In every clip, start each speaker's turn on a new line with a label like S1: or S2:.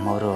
S1: ರಾಮವರು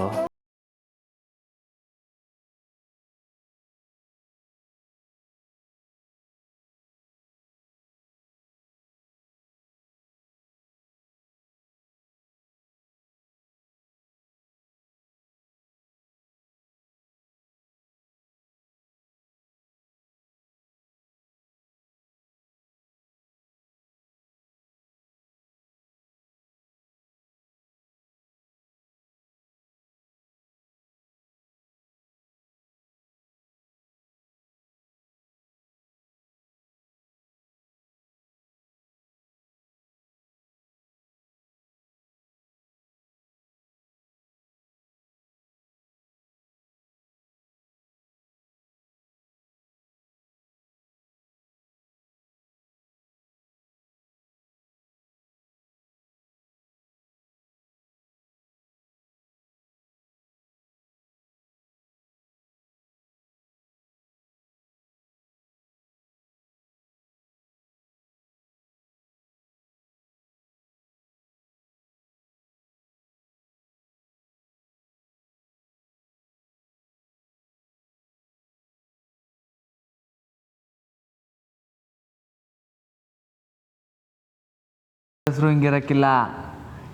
S1: ಹೆಸರು ಹಿಂಗಿರಕ್ಕಿಲ್ಲ.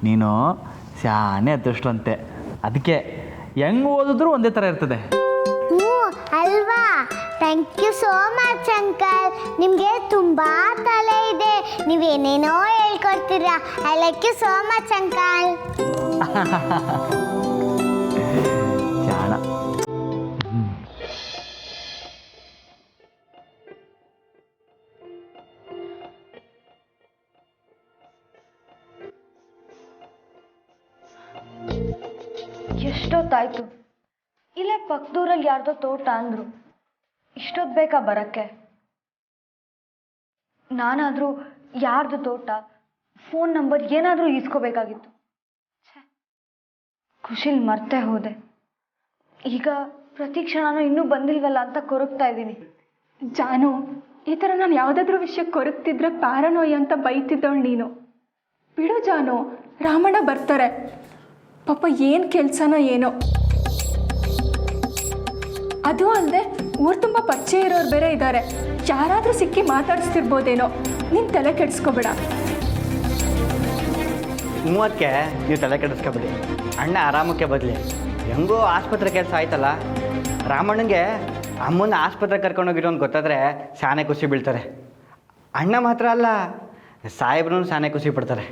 S1: ನೀನು ಶಾನೆ ಅದೃಷ್ಟವಂತೆ. ಅದಕ್ಕೆ ಹೆಂಗೆ ಓದಿದ್ರು ಒಂದೇ ಥರ ಇರ್ತದೆ.
S2: ಅಲ್ವಾ? Thank you so much uncle. ನಿಮಗೆ ತುಂಬ ತಲೆ ಇದೆ, ನೀವೇನೇನೋ ಹೇಳ್ಕೊಡ್ತೀರಾ. I like you so much uncle.
S1: ಜಾಣ.
S3: ಎಷ್ಟೊತ್ತಾಯ್ತು? ಇಲ್ಲೇ ಪಕ್ಕದೂರಲ್ಲಿ ಯಾರ್ದೋ ತೋಟ ಅಂದರು. ಇಷ್ಟೊತ್ತು ಬೇಕಾ ಬರೋಕ್ಕೆ? ನಾನಾದರೂ ಯಾರ್ದು ತೋಟ, ಫೋನ್ ನಂಬರ್ ಏನಾದರೂ ಈಸ್ಕೋಬೇಕಾಗಿತ್ತು. ಖುಷಿಲ್ ಮರ್ತೇ ಹೋದೆ. ಈಗ ಪ್ರತಿ ಕ್ಷಣನೂ ಇನ್ನೂ ಬಂದಿಲ್ವಲ್ಲ ಅಂತ ಕೊರಗ್ತಾ ಇದ್ದೀನಿ.
S4: ಜಾನು, ಈ ಥರ ನಾನು ಯಾವುದಾದ್ರೂ ವಿಷಯಕ್ಕೆ ಕೊರಗ್ತಿದ್ರೆ ಪ್ಯಾರನೋಯ್ ಅಂತ ಬೈತಿದ್ದವಳು ನೀನು. ಬಿಡು ಜಾನು, ರಾಮಣ್ಣ ಬರ್ತಾರೆ. ಪಾಪ ಏನು ಕೆಲಸನೋ ಏನೋ. ಅದು ಅಲ್ಲದೆ ಊರು ತುಂಬ ಪರಿಚಯ ಇರೋರು ಬೇರೆ ಇದ್ದಾರೆ. ಯಾರಾದರೂ ಸಿಕ್ಕಿ ಮಾತಾಡಿಸ್ತಿರ್ಬೋದೇನೋ. ನೀನು ತಲೆ ಕೆಡಿಸ್ಕೋಬೇಡ.
S5: ಮೂವತ್ತಕ್ಕೆ ನೀವು ತಲೆ ಕೆಡಿಸ್ಕೊಬೇಡಿ. ಅಣ್ಣ ಆರಾಮಕ್ಕೆ ಬದಲಿ ಹೆಂಗೋ ಆಸ್ಪತ್ರೆ ಕೆಲಸ ಆಯ್ತಲ್ಲ. ರಾಮಣ್ಣಂಗೆ ಅಮ್ಮನ ಆಸ್ಪತ್ರೆ ಕರ್ಕೊಂಡೋಗಿರೋ ಅಂತ ಗೊತ್ತಾದರೆ ಶಾನೆ ಖುಷಿ ಬೀಳ್ತಾರೆ. ಅಣ್ಣ ಮಾತ್ರ ಅಲ್ಲ, ಸಾಹೇಬ್ರೂ ಶಾನೆ ಖುಷಿ ಪಡ್ತಾರೆ.